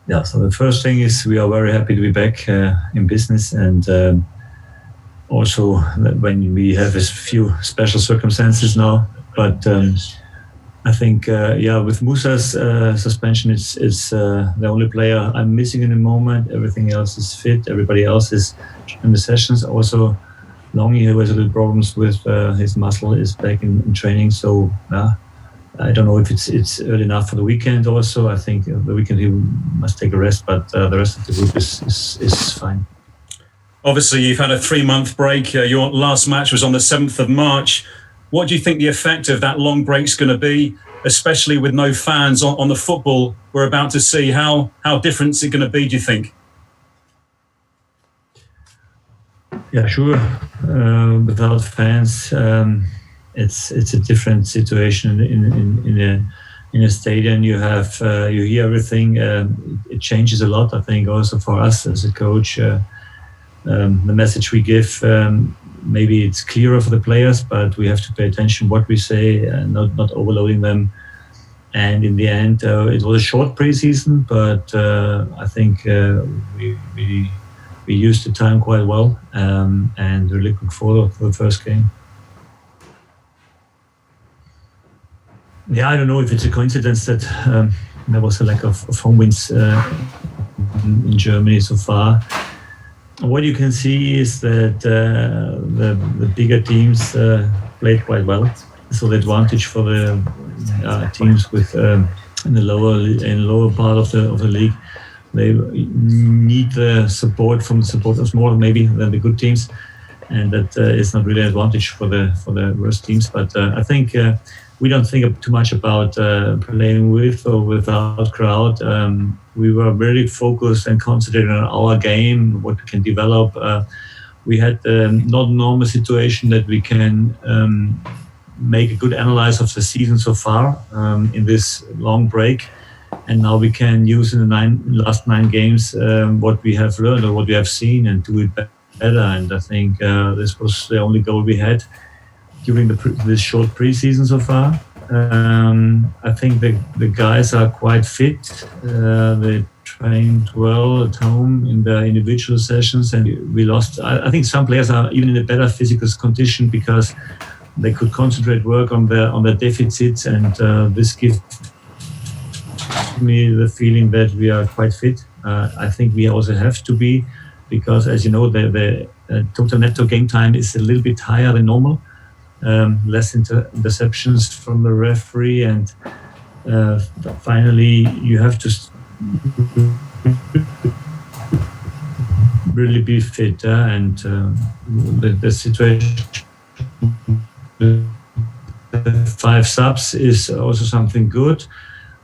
Yeah, so the first thing is we are very happy to be back in business, and also when we have a few special circumstances now. But I think, with Musa's suspension, it's the only player I'm missing in the moment. Everything else is fit. Everybody else is in the sessions. Also, Longy, who has a little problems with his muscle, is back in training. So I don't know if it's early enough for the weekend. Also, I think the weekend he must take a rest, but the rest of the group is fine. Obviously, you've had a 3-month break. Your last match was on the 7th of March. What do you think the effect of that long break is going to be, especially with no fans on the football we're about to see? How different is it going to be, do you think? Yeah, sure. Without fans, it's a different situation in a stadium. You have you hear everything. It changes a lot. I think also for us as a coach, the message we give. Maybe it's clearer for the players, but we have to pay attention what we say and not overloading them. And in the end, it was a short preseason, but I think we used the time quite well, and we're looking forward to the first game. Yeah, I don't know if it's a coincidence that there was a lack of home wins in Germany so far. What you can see is that the bigger teams played quite well. So the advantage for the teams with in the lower part of the league, they need the support from the supporters more maybe than the good teams, and that is not really an advantage for the worst teams. But I think we don't think too much about playing with or without crowd. We were very focused and concentrated on our game, what we can develop. We had not a normal situation that we can make a good analysis of the season so far in this long break. And now we can use in the last 9 games what we have learned or what we have seen and do it better. And I think this was the only goal we had during this short preseason so far. I think the guys are quite fit. They trained well at home in their individual sessions, and we lost. I think some players are even in a better physical condition because they could concentrate work on their deficits, and this gives me the feeling that we are quite fit. I think we also have to be, because as you know, the total netto game time is a little bit higher than normal. Less interceptions from the referee, and finally you have to really be fit, and the situation 5 subs is also something good.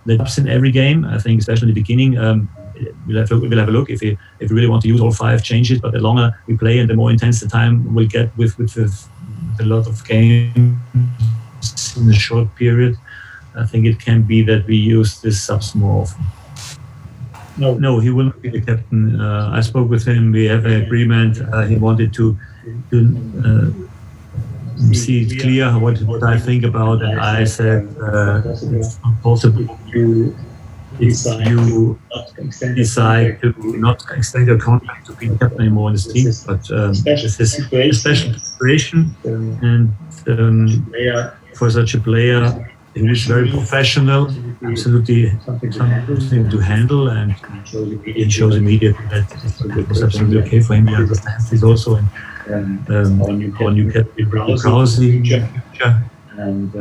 The subs in every game, I think, especially in the beginning, we'll have a look if we really want to use all 5 changes. But the longer we play and the more intense the time we'll get with a lot of games in a short period, I think it can be that we use this subs more often. No, he will not be the captain. I spoke with him. We have an agreement. He wanted to see it clear what I think about, and I said it's not possible if you decide to not extend your contract to be the captain anymore in this team. But this is a special situation, and for such a player who is very professional, absolutely something to handle, and it shows immediately that it was absolutely okay for him. He understands this also, and our new captain, Krause, in future. And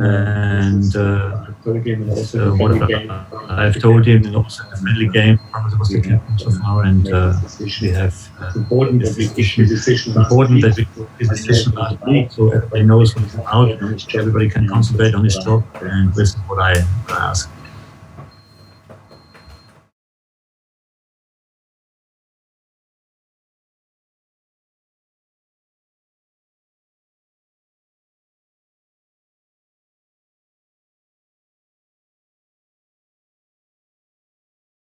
I've told him, and also in the friendly game, Krause was the captain so far, and we have important that we took this decision last week, so everybody knows what it's about, everybody can concentrate on his job, and this is what I ask.